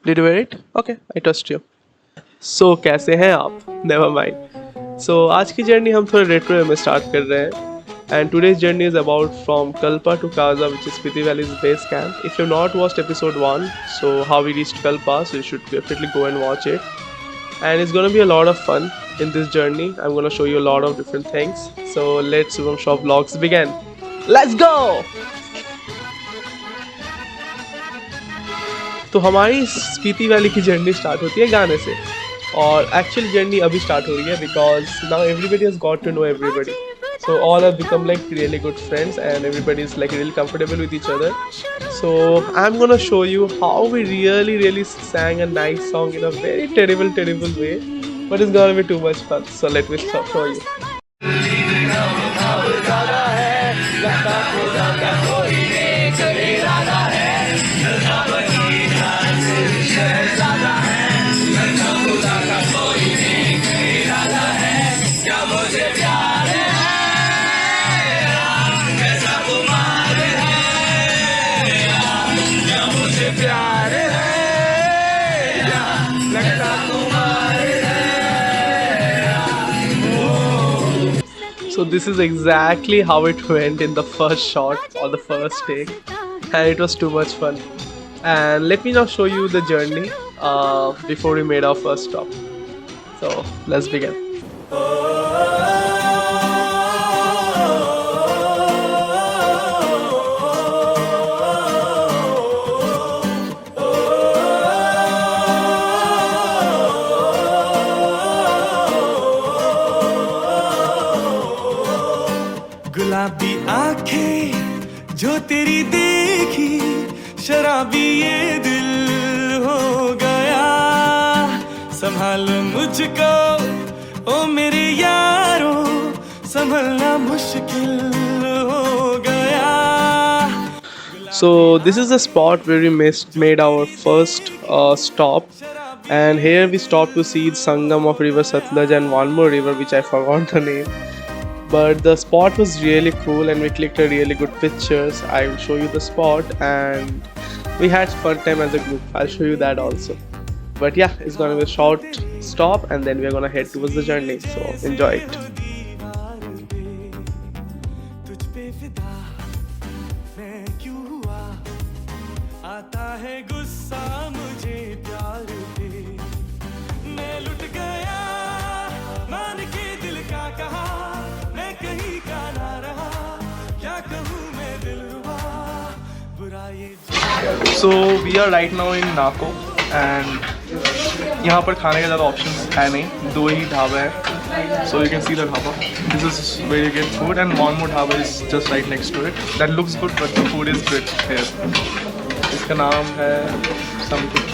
Did you wear it? Okay, I trust you. So कैसे हैं आप? Never mind. So आज की जर्नी हम थोड़े रेट्रो में स्टार्ट कर रहे हैं. And today's journey is about from Kalpa to Kaza, which is Spiti Valley's base camp. If you've not watched episode 1, so how we reached Kalpa, so you should definitely go and watch it. And it's gonna be a lot of fun in this journey. I'm gonna show you a lot of different things. So let's Suvam Shop vlogs begin. Let's go! तो हमारी Spiti valley की journey start होती है गाने से और actual journey अभी start हो रही है because now everybody has got to know everybody so all have become like really good friends and everybody is like really comfortable with each other. So I'm gonna show you how we really sang a nice song in a very terrible way, but it's gonna be too much fun. So let me show you. So this is exactly how it went in the first shot or the first take, and it was too much fun. And let me now show you the journey before we made our first stop. So let's begin. गुलाबी आंखें जो तेरी देखी शराबी ये दिल हो गया संभालो मुझको ओ मेरे यारो संभलना मुश्किल हो गया. So this is the spot where we made our first stop, and here we stopped to see the Sangam of river Satluj and one more river which I forgot the name. But the spot was really cool and we clicked a really good pictures. I will show you the spot and we had fun time as a group. I'll show you that also. But yeah, it's gonna be a short stop and then we're gonna head towards the journey. So enjoy it. So we are right now in Nako and यहाँ पर खाने के ज़्यादा options है नहीं, दो ही ढाबे हैं. So you can see the dhaba. This is where you get food and one more dhaba is just right next to it. That looks good but the food is good here. इसका नाम है something.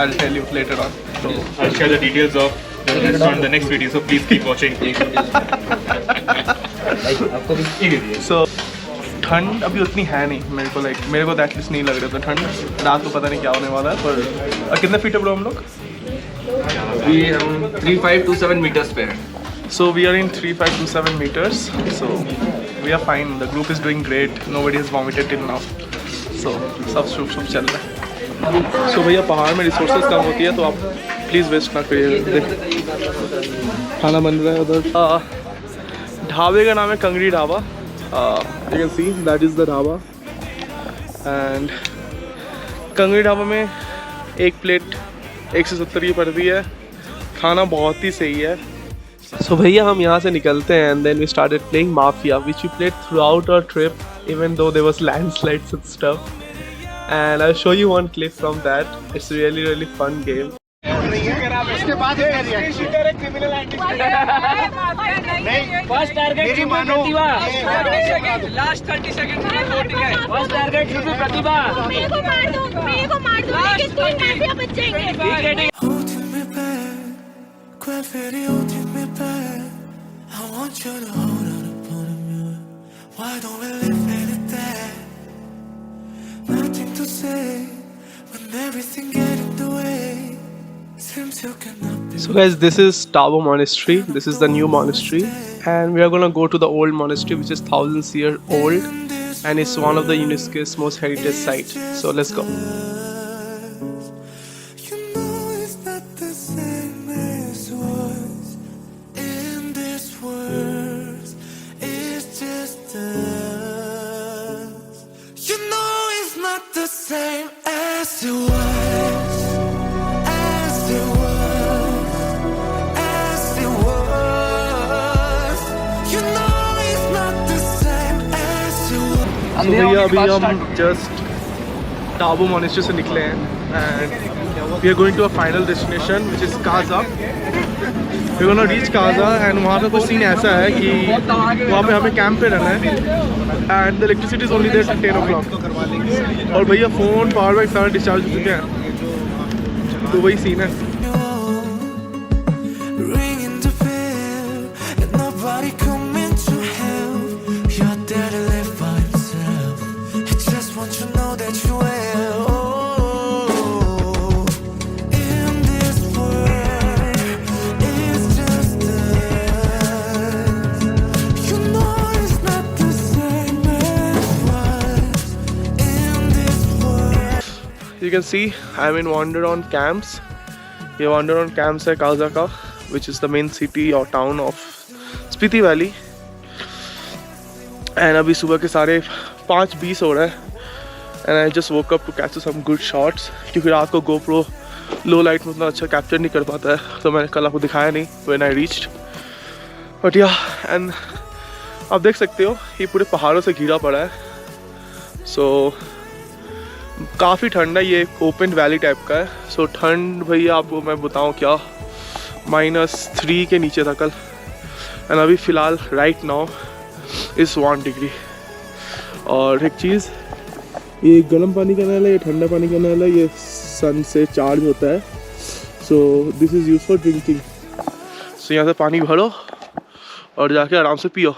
I'll tell you later on. So I'll share the details of the restaurant in the next video. So please keep watching. So ठंड अभी उतनी है नहीं मेरे को तो एटलीस्ट नहीं लग रहा था ठंड. रात को पता नहीं क्या होने वाला है. पर कितने फीट है ब्रो हम लोग? We around 3527 meters per. So we are in 3527 meters. So we are fine. The group is doing great. Nobody has vomited till now. So सब शुभ चल रहा है. So भैया पहाड़ में रिसोर्सेज कम होती है तो आप प्लीज़ वेस्ट ना करिए. खाना बन रहा है उधर. ढाबे का नाम है कंगड़ी dhaba. You can see that is the dhaba and कंगड़ी dhaba में एक प्लेट 170 की पड़ती है. खाना बहुत ही सही है. So भैया हम यहाँ से निकलते हैं and then we started playing Mafia which we played throughout our trip even though there was landslides and stuff, and I'll show you one clip from that. It's a really fun game. उसके बाद first target प्रतिभा, last 30 second first target प्रतिभा. मेरे को मार दो लेकिन तुम mafia बच जाएंगे. I want you to hold on upon a mirror. Why don't we live it there? Nothing to say when everything get in the way. So guys, this is Tabo Monestry. This is the new monastery and we are gonna go to the old monastery which is thousands years old and it's one of the UNESCO's most heritage site. So let's go. So भैया अभी हम just Tabo monastery से निकले हैं and we are going to a final destination which is Kaza. We gonna reach Kaza and वहाँ पे कुछ scene ऐसा है कि वहाँ पे हमें कैंप पे रहना है and the electricity is only there till 10 o'clock. और भैया फ़ोन पावर बैंक सारा डिस्चार्ज हो चुके हैं, तो वही सीन है. You can see I'm in Wanderon camps. ये Wanderon camps है Kaza का, which is the main city or town of Spiti Valley. And अभी सुबह के साढ़े 5:20 हो रहा है. And I just woke up to catch some good shots. क्योंकि रात को GoPro low light में उतना अच्छा कैप्चर नहीं कर पाता है, तो मैंने कल आपको दिखाया नहीं when I reached. But yeah, and आप देख सकते हो ये पूरे पहाड़ों से घिरा पड़ा है. So काफ़ी ठंड है, ये ओपन वैली टाइप का है. सो ठंड भैया आपको मैं बताऊँ क्या, -3 के नीचे था कल. एंड अभी फ़िलहाल राइट नाउ इज़ 1 डिग्री. और एक चीज़, ये गर्म पानी का नल है, ये ठंडा पानी का नल है, ये सन से चार्ज होता है. So this is use for drinking. So यहाँ से पानी भरो और जाके आराम से पियो.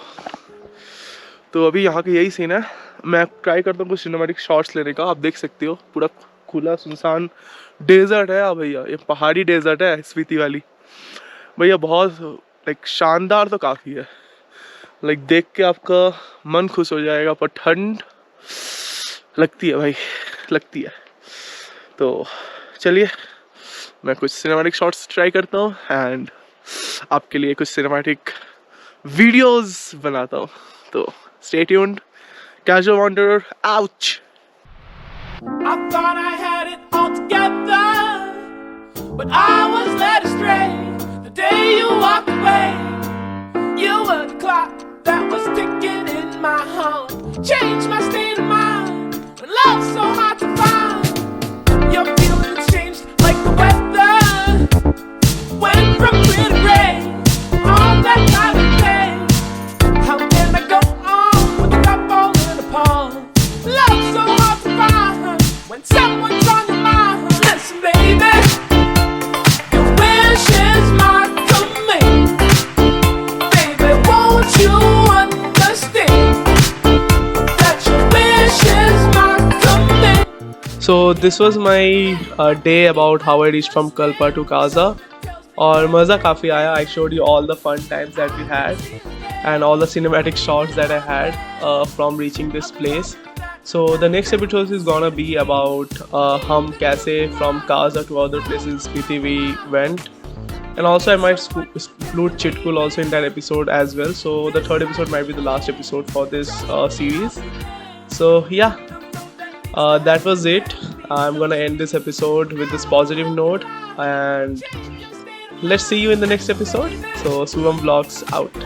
तो अभी यहाँ का यही सीन है. मैं ट्राई करता हूँ कुछ सिनेमैटिक शॉट्स लेने का. आप देख सकते हो पूरा खुला सुनसान डेजर्ट है. भैया ये पहाड़ी डेजर्ट है स्पीति वैली. भैया बहुत लाइक शानदार तो काफ़ी है, लाइक देख के आपका मन खुश हो जाएगा. पर ठंड लगती है भाई, लगती है. तो चलिए मैं कुछ सिनेमैटिक शॉट्स ट्राई करता हूँ एंड आपके लिए कुछ सिनेमैटिक वीडियोस बनाता हूँ. तो stay tuned. Casual Wanderer, ouch! I thought I had it all together, but I was led astray the day you walked away. You were the clock that was ticking in my heart, changed my state of mind when love's so hard to find. Your feelings changed like the weather, went from clear to gray on that time of day. How can I go on with the cup falling apart? Love's so hard to find when someone's on your mind. Listen, baby, your wish is my command. Baby, won't you understand that your wish is my command? So this was my day about how I reached from Kalpa to Kaza. और मज़ा काफ़ी आया. I showed you all the fun times that we had and all the cinematic shots that I had from reaching this place. So the next episode is gonna be about हम कैसे from Kaza to other places in Spiti we went. And also I might include Chitkul also in that episode as well. So the third episode might be the last episode for this series. So yeah, that was it. I'm gonna end this episode with this positive note and let's see you in the next episode. So Suvam Vlogs out.